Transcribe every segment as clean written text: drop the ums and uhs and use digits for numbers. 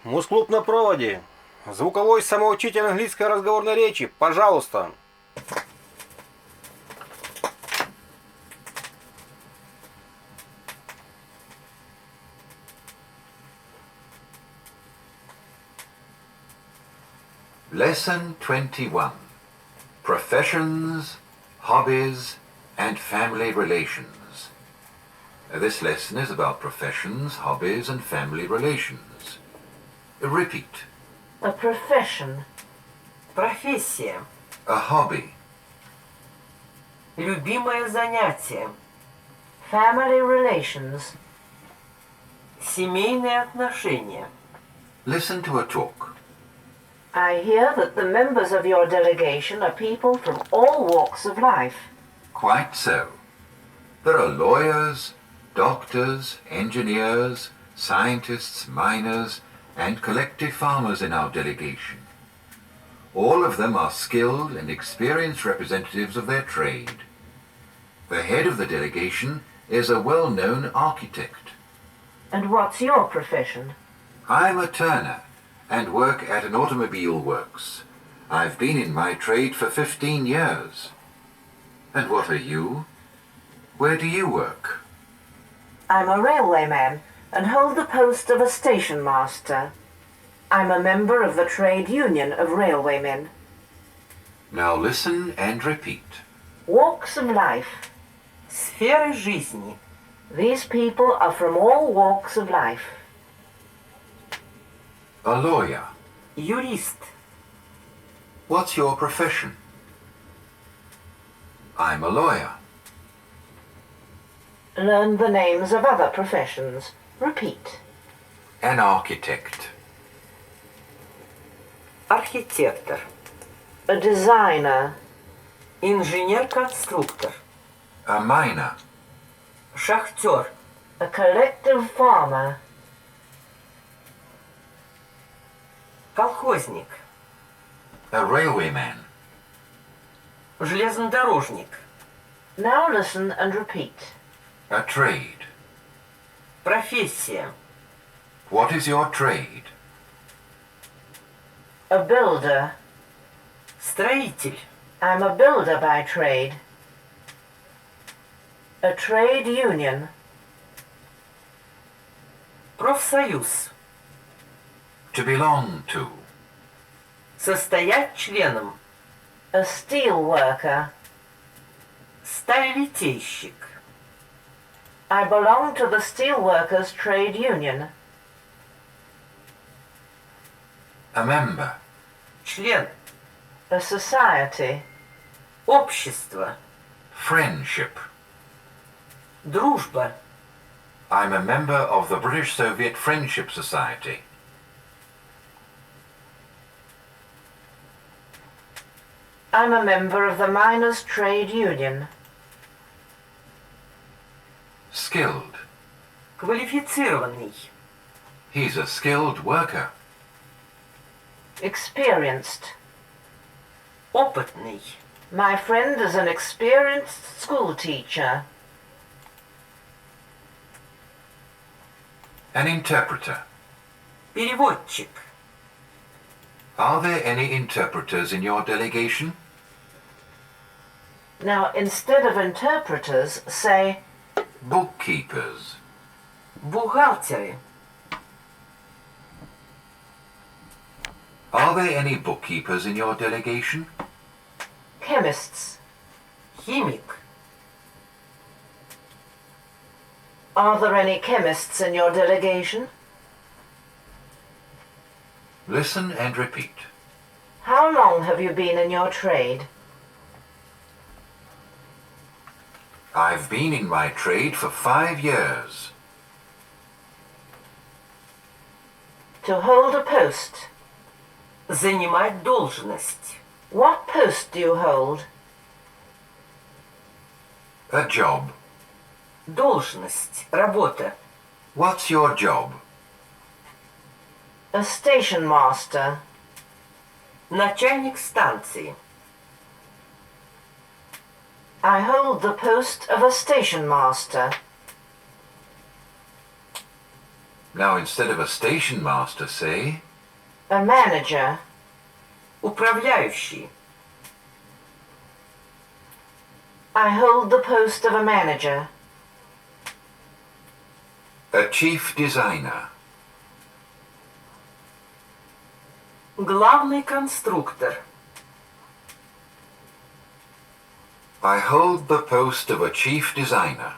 Музклуб на проводе. Звуковой самоучитель английской разговорной речи. Пожалуйста. Lesson 21. Professions, Hobbies and Family Relations. This lesson is about professions, hobbies and family relations. Repeat. A profession. Профессия. A hobby. Любимое занятие. Family relations. Семейные отношения. Listen to a talk. I hear that the members of your delegation are people from all walks of life. Quite so. There are lawyers, doctors, engineers, scientists, miners, and collective farmers in our delegation. All of them are skilled and experienced representatives of their trade. The head of the delegation is a well-known architect. And what's your profession? I'm a turner and work at an automobile works. I've been in my trade for 15 years. And what are you? Where do you work? I'm a railwayman and hold the post of a station master. I'm a member of the trade union of railwaymen. Now listen and repeat. Walks of life. Сферы жизни. These people are from all walks of life. A lawyer. Юрист. What's your profession? I'm a lawyer. Learn the names of other professions. Repeat. An architect. Архитектор. A designer. Инженер-конструктор. A miner. Шахтер. A collective farmer. Колхозник. A railwayman. Железнодорожник. Now listen and repeat. A trade. Профессия. What is your trade? A builder. Строитель. I'm a builder by trade. A trade union. Профсоюз. To belong to. Состоять членом. A steel worker. Сталелитейщик. I belong to the steelworkers trade union. A member. Член. A society. Общество. Friendship. Дружба. I'm a member of the British-Soviet Friendship Society. I'm a member of the miners' trade union. Skilled. Квалифицированный. He's a skilled worker. Experienced. Опытный. My friend is an experienced school teacher. An interpreter. Переводчик. Are there any interpreters in your delegation? Now, instead of interpreters, say Bookkeepers. Бухгалтеры. Are there any bookkeepers in your delegation? chemists. Химик. Are there any chemists in your delegation? Listen and repeat. How long have you been in your trade? I've been in my trade for 5 years. To hold a post. Занимать должность. What post do you hold? A job. Должность. Работа. What's your job? A station master. Начальник станции. I hold the post of a station master. Now instead of a station master, say, a manager, Управляющий. I hold the post of a manager, a chief designer, Главный конструктор. I hold the post of a chief designer,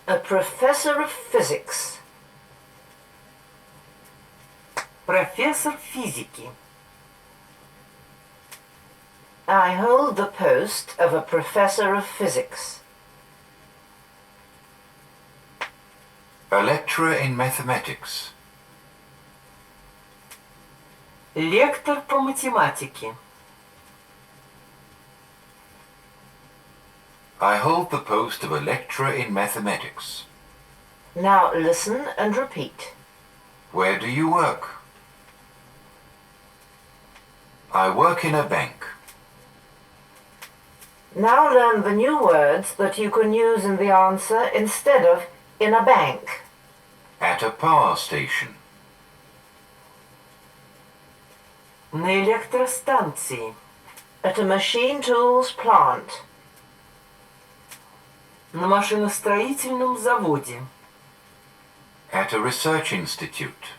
a professor of physics, Профессор физики. I hold the post of a professor of physics, a lecturer in mathematics, Лектор по математике. I hold the post of a lecturer in mathematics. Now listen and repeat. Where do you work? I work in a bank. Now learn the new words that you can use in the answer instead of in a bank. At a power station. На электростанции. At a machine tools plant. На машиностроительном заводе. At a research institute.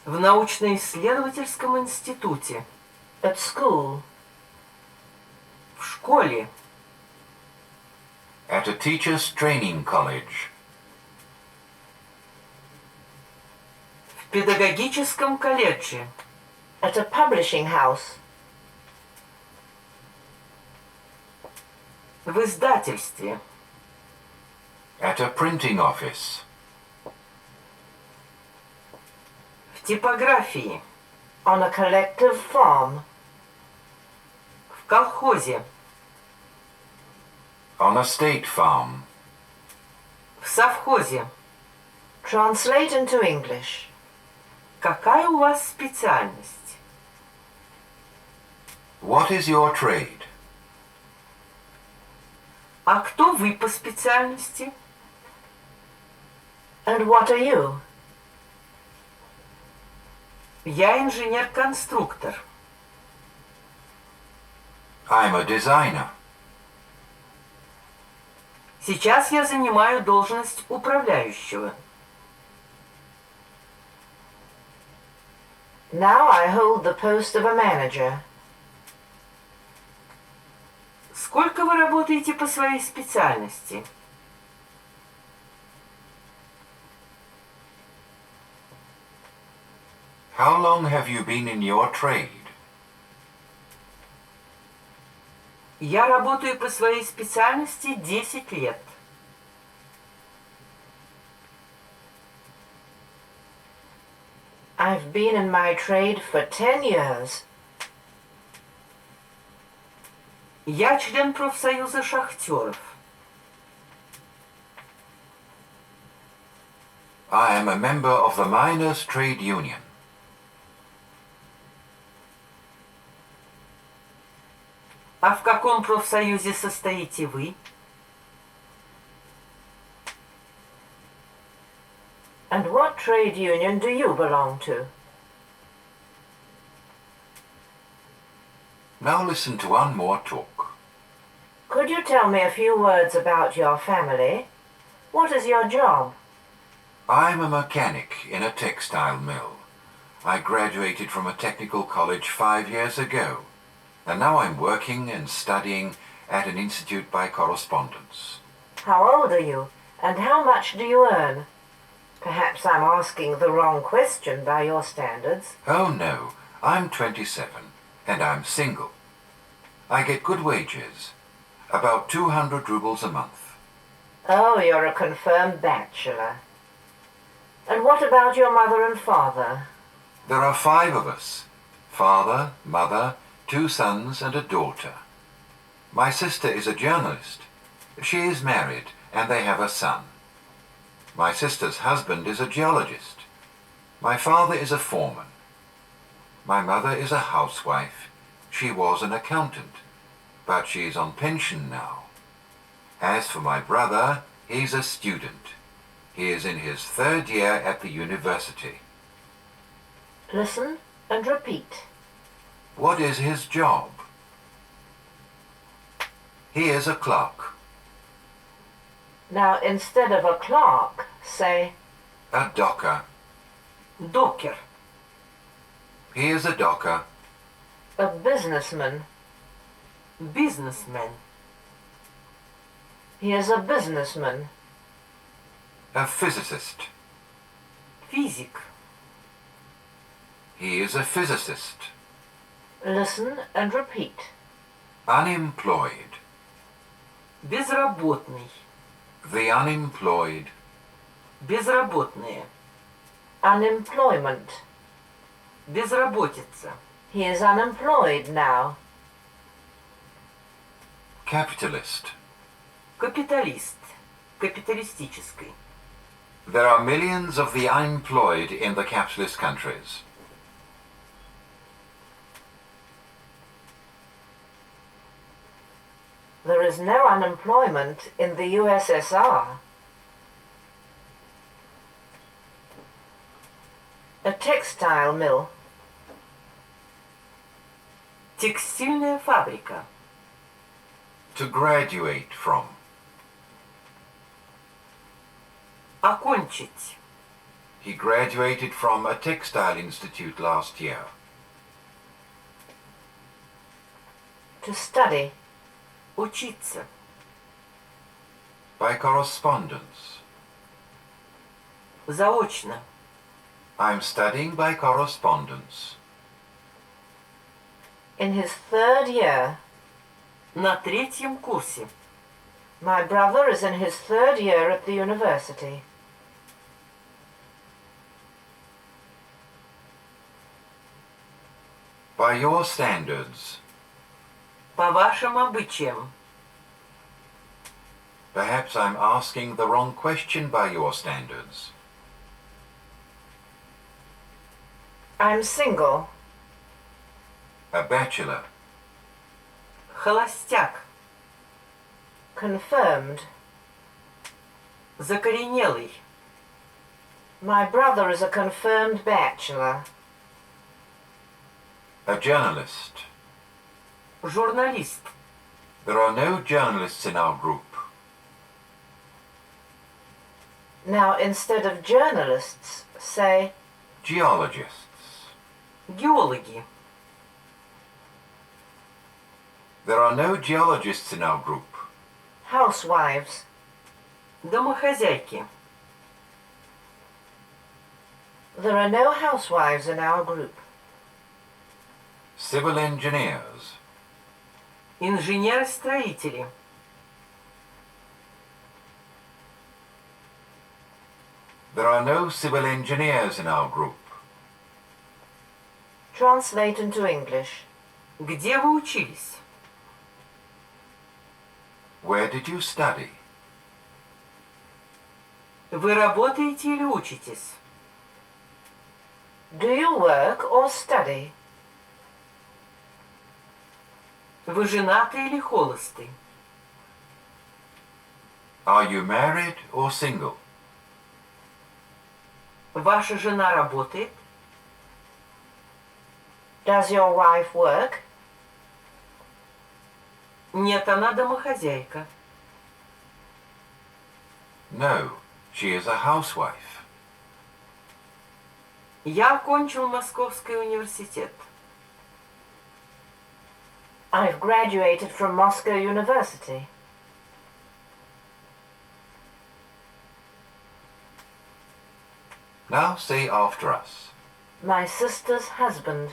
В научно-исследовательском институте. At school. В школе. At a teacher's training college. В педагогическом колледже. At a publishing house. В издательстве. At a printing office. В типографии. On a collective farm. В колхозе. On a state farm. В совхозе. Translate into English. Какая у вас специальность? What is your trade? А кто вы по специальности? And what are you? Я инженер-конструктор. I'm a designer. Сейчас я занимаю должность управляющего. Now I hold the post of a manager. Сколько вы работаете по своей специальности? How long have you been in your trade? Я работаю по своей специальности 10 лет. I've been in my trade for 10 years. Я член профсоюза шахтеров. I am a member of the Miners' Trade Union. А в каком профсоюзе состоите вы? And what trade union do you belong to? Now listen to one more talk. Could you tell me a few words about your family? What is your job? I'm a mechanic in a textile mill. I graduated from a technical college 5 years ago, and now I'm working and studying at an institute by correspondence. How old are you? And how much do you earn? Perhaps I'm asking the wrong question by your standards. Oh no, I'm 27, and I'm single. I get good wages, about 200 rubles a month. Oh, you're a confirmed bachelor. And what about your mother and father? There are 5 of us. Father, mother, 2 sons and a daughter. My sister is a journalist. She is married and they have a son. My sister's husband is a geologist. My father is a foreman. My mother is a housewife. She was an accountant, but she is on pension now. As for my brother, he's a student. He is in his third year at the university. Listen and repeat. What is his job? He is a clerk. Now, instead of a clerk, say, A docker. Докер. He is a docker. a businessman. Бизнесмен. He is a businessman. A physicist. Физик. He is a physicist. Listen and repeat. Unemployed. Безработный. The unemployed. Безработные. Unemployment. Безработица. He is unemployed now. Capitalist. Капиталист. Капиталистический. There are millions of the unemployed in the capitalist countries. There is no unemployment in the USSR. A textile mill. Текстильная фабрика. To graduate from. Окончить. He graduated from a textile institute last year. To study. Учиться. By correspondence. Заочно. I'm studying by correspondence. In his third year. На третьем курсе. My brother is in his third year at the university. By your standards. По вашим обычаям. Perhaps I'm asking the wrong question by your standards. I'm single. A bachelor. Холостяк. Confirmed. Закоренелый. My brother is a confirmed bachelor. A journalist. Журналист. There are no journalists in our group. Now, instead of journalists, say, Geologists. Геологи. There are no geologists in our group. housewives. Домохозяйки. There are no housewives in our group. Civil engineers. Инженеры-строители. There are no civil engineers in our group. Translate into English. Где вы учились? Where did you study? Вы работаете или учитесь? Do you work or study? Вы женаты или холосты? Are you married or single? Ваша жена работает? Does your wife work? Нет, она домохозяйка. No, she is a housewife. Я окончил Московский университет. I've graduated from Moscow University. Now say after us. My sister's husband.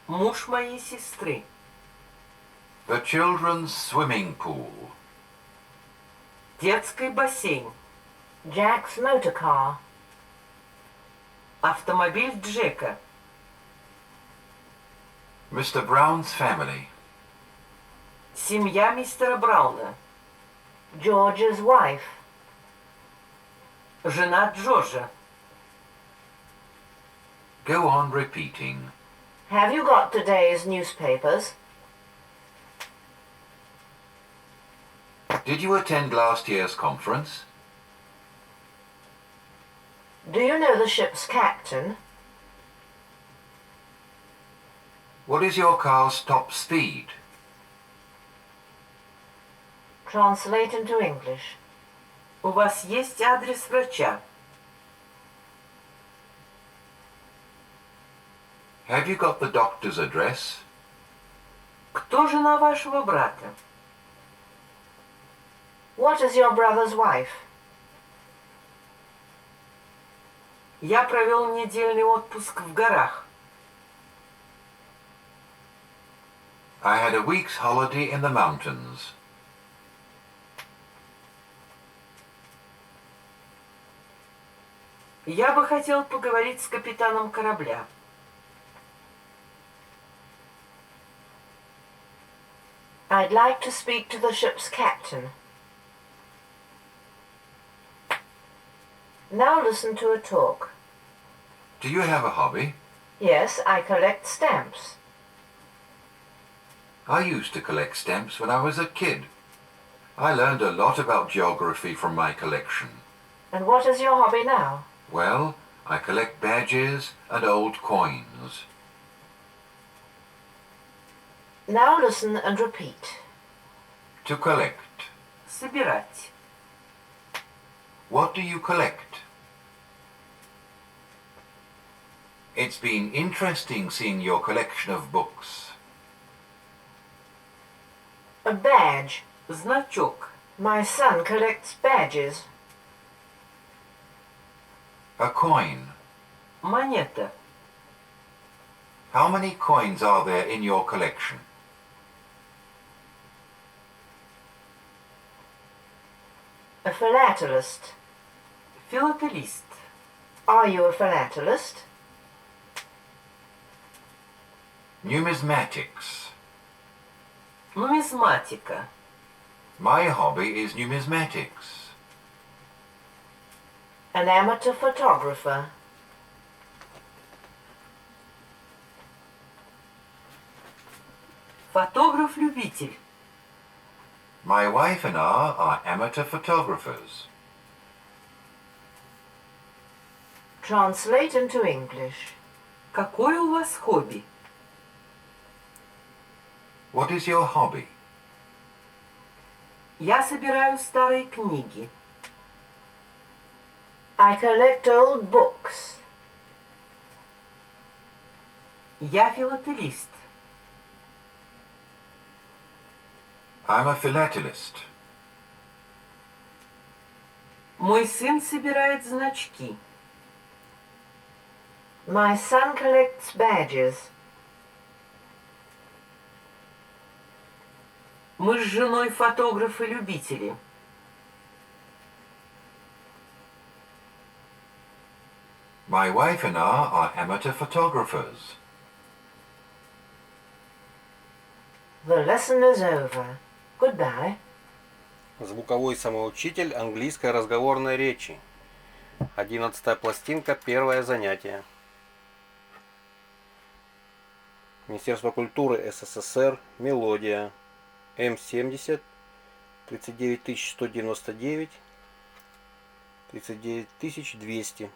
Муж моей сестры. The children's swimming pool. Детский бассейн. Jack's motor car. Автомобиль Джека. Mr. Brown's family. Семья мистера Брауна. George's wife. Жена Джорджа. Go on repeating. Have you got today's newspapers? Did you attend last year's conference? Do you know the ship's captain? What is your car's top speed? Translate into English. У вас есть адрес врача? Have you got the doctor's address? Кто жена вашего брата? What is your brother's wife? Я провел недельный отпуск в горах. I had a week's holiday in the mountains. Я бы хотел поговорить с капитаном корабля. I'd like to speak to the ship's captain. Now listen to a talk. Do you have a hobby? Yes, I collect stamps. I used to collect stamps when I was a kid. I learned a lot about geography from my collection. And what is your hobby now? Well, I collect badges and old coins. Now listen and repeat. To collect. Собирать. What do you collect? It's been interesting seeing your collection of books. A badge. Значок. My son collects badges. A coin. Монета. How many coins are there in your collection? A philatelist. Филателист. Are you a philatelist? Numismatics. Нумизматика. My hobby is numismatics. An amateur photographer. Фотограф-любитель. My wife and I are amateur photographers. Translate into English. Какое у вас хобби? What is your hobby? Я собираю старые книги. I collect old books. Я филателист. I'm a philatelist. Мой сын собирает значки. My son collects badges. Мы с женой фотографы-любители. My wife and I are amateur photographers. The lesson is over. Goodbye. Звуковой самоучитель английской разговорной речи. 11-я пластинка, первое занятие. Министерство культуры СССР, Мелодия. М70-39199, 39200.